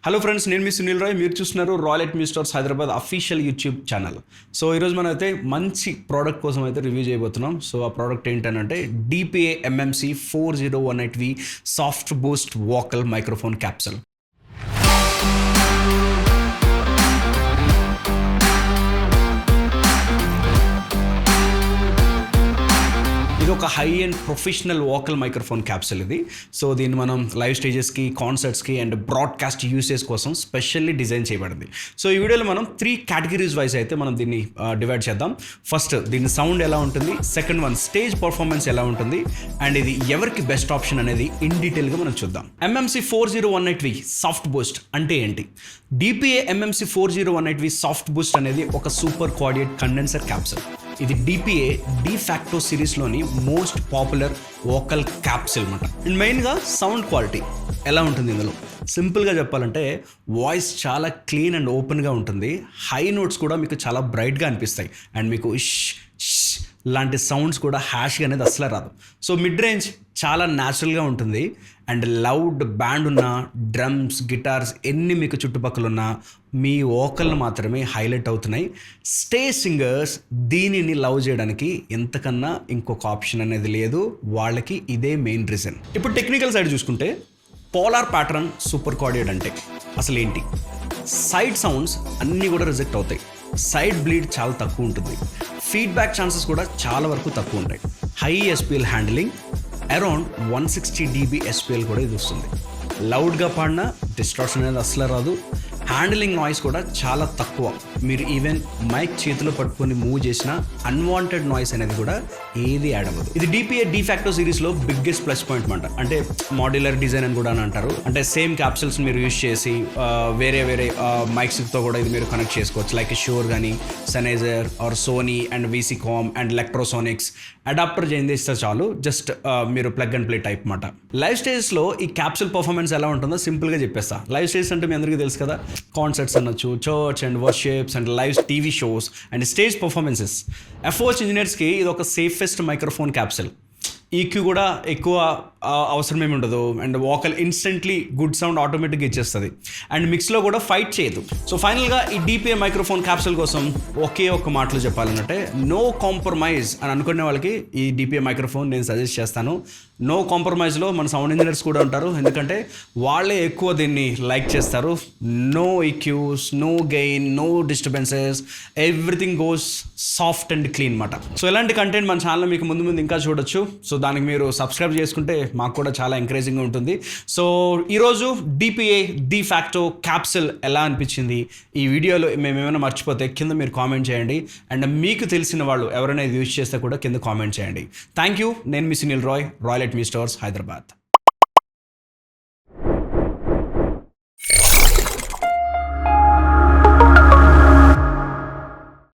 Hello friends, నేను మీ సునీల్ రాయ్. మీరు చూస్తున్నారు రాయల్ మీ stores Hyderabad official YouTube channel. So ఈరోజు మనం అయితే మంచి ప్రోడక్ట్ కోసం అయితే రివ్యూ చేయబోతున్నాం. సో ఆ ప్రోడక్ట్ ఏంటంటే DPA MMC 4018V soft Boost vocal microphone capsule. ఇది ఒక high and professional vocal microphone capsule ఇది. సో దీన్ని మనం లైవ్ స్టేజెస్కి, కాన్సర్ట్స్కి అండ్ బ్రాడ్కాస్ట్ యూసేజ్ కోసం స్పెషల్లీ డిజైన్ చేయబడింది. సో ఈ వీడియోలో మనం 3 కేటగిరీస్ వైజ్ అయితే మనం దీన్ని డివైడ్ చేద్దాం. ఫస్ట్ దీని సౌండ్ ఎలా ఉంటుంది, సెకండ్ వన్ స్టేజ్ పర్ఫార్మెన్స్ ఎలా ఉంటుంది, అండ్ ఇది ఎవరికి బెస్ట్ ఆప్షన్ అనేది ఇన్ డీటెయిల్గా మనం చూద్దాం. MMC 4018V సాఫ్ట్ బూస్ట్ అంటే ఏంటి? DPA MMC 4018V soft boost అనేది ఒక సూపర్ కోఆర్డినేట్ కండెన్సర్ క్యాప్సూల్. ఇది DPA డిఫాక్టో సిరీస్లోని మోస్ట్ పాపులర్ వోకల్ క్యాప్సూల్ అన్నమాట. అండ్ మెయిన్గా సౌండ్ క్వాలిటీ ఎలా ఉంటుంది ఇందులో? సింపుల్గా చెప్పాలంటే వాయిస్ చాలా క్లీన్ అండ్ ఓపెన్గా ఉంటుంది. హై నోట్స్ కూడా మీకు చాలా బ్రైట్గా అనిపిస్తాయి అండ్ మీకు లాంటి సౌండ్స్ కూడా హ్యాష్గా అనేది అసలు రాదు. సో మిడ్ రేంజ్ చాలా న్యాచురల్గా ఉంటుంది అండ్ లౌడ్ బ్యాండ్ ఉన్న డ్రమ్స్, గిటార్స్ ఎన్ని మీకు చుట్టుపక్కల ఉన్నా మీ వోకల్ని మాత్రమే హైలైట్ అవుతున్నాయి. స్టేజ్ సింగర్స్ దీనిని లవ్ చేయడానికి ఎంతకన్నా ఇంకొక ఆప్షన్ అనేది లేదు. వాళ్ళకి ఇదే మెయిన్ రీజన్. ఇప్పుడు టెక్నికల్ సైడ్ చూసుకుంటే పోలార్ ప్యాటర్న్ సూపర్ కోఆర్డినేట్ అంటే అసలు ఏంటి? సైడ్ సౌండ్స్ అన్నీ కూడా రిజెక్ట్ అవుతాయి. సైడ్ బ్లీడ్ చాలా తక్కువ ఉంటుంది. ఫీడ్బ్యాక్ ఛాన్సెస్ కూడా చాలా వరకు తక్కువ ఉంటాయి. High SPL handling, around 160 dB SPL కూడా ఇది వస్తుంది. లౌడ్గా పాడినా డిస్టార్షన్ అనేది అసలు రాదు. హ్యాండిలింగ్ నాయిస్ కూడా చాలా తక్కువ. మీరు ఈవెన్ మైక్ చేతిలో పట్టుకొని మూవ్ చేసిన అన్వాంటెడ్ నాయిస్ అనేది కూడా ఏది యాడ్ అవ్వదు. ఇది DPA డిఫాక్టో సిరీస్లో బిగ్గెస్ట్ ప్లస్ పాయింట్ అనమాట. అంటే మాడ్యులర్ డిజైన్ అని కూడా అని అంటారు. అంటే సేమ్ క్యాప్సూల్స్ మీరు యూజ్ చేసి వేరే మైక్స్తో కూడా ఇది మీరు కనెక్ట్ చేసుకోవచ్చు. లైక్ షోర్ కానీ, Sennheiser or Sony and VCCOM and electrosonics adapter చేస్తే చాలు. జస్ట్ మీరు ప్లగ్ అండ్ ప్లే టైప్ అన్నమాట. లైవ్ స్టేజెస్లో ఈ క్యాప్సూల్ పర్ఫార్మెన్స్ ఎలా ఉంటుందో సింపుల్గా చెప్పేస్తా. లైవ్ స్టేజెస్ అంటే మీ అందరికీ తెలుసు కదా, కాన్సర్ట్స్ అనొచ్చు, church and worships and live TV shows and stage performances. FOH ఇంజనీర్స్కి ఇది ఒక సేఫెస్ట్ మైక్రోఫోన్ క్యాప్సూల్. EQ కూడా ఎక్కువ అవసరం ఏమి ఉండదు and vocal instantly good sound ఆటోమేటిక్గా ఇచ్చేస్తుంది అండ్ మిక్స్లో కూడా ఫైట్ చేయదు. సో ఫైనల్గా ఈ DPA మైక్రోఫోన్ క్యాప్సూల్ కోసం ఒకే ఒక మాటలు చెప్పాలంటే నో కాంప్రమైజ్ అని అనుకునే వాళ్ళకి ఈ DPA మైక్రోఫోన్ నేను సజెస్ట్ చేస్తాను. నో కాంప్రమైజ్లో మన సౌండ్ ఇంజనీర్స్ కూడా ఉంటారు, ఎందుకంటే వాళ్ళే ఎక్కువ దీన్ని లైక్ చేస్తారు. No EQs, no gain, no disturbances, everything goes soft and clean అన్నమాట. సో ఇలాంటి కంటెంట్ మన ఛానల్లో మీకు ముందు ఇంకా చూడొచ్చు. సో దానికి మీరు సబ్స్క్రైబ్ చేసుకుంటే మాకు కూడా చాలా ఎంకరేజింగ్గా ఉంటుంది. సో ఈరోజు DPA డిఫాక్టో క్యాప్సూల్ ఎలా అనిపించింది, ఈ వీడియోలో మేము ఏమైనా మర్చిపోతే కింద మీరు కామెంట్ చేయండి. అండ్ మీకు తెలిసిన వాళ్ళు ఎవరైనా ఇది యూజ్ చేస్తే కూడా కింద కామెంట్ చేయండి. Thank you. నేను మీ సునీల్ రాయ్, రాయల్ మీ స్టోర్స్ హైదరాబాద్.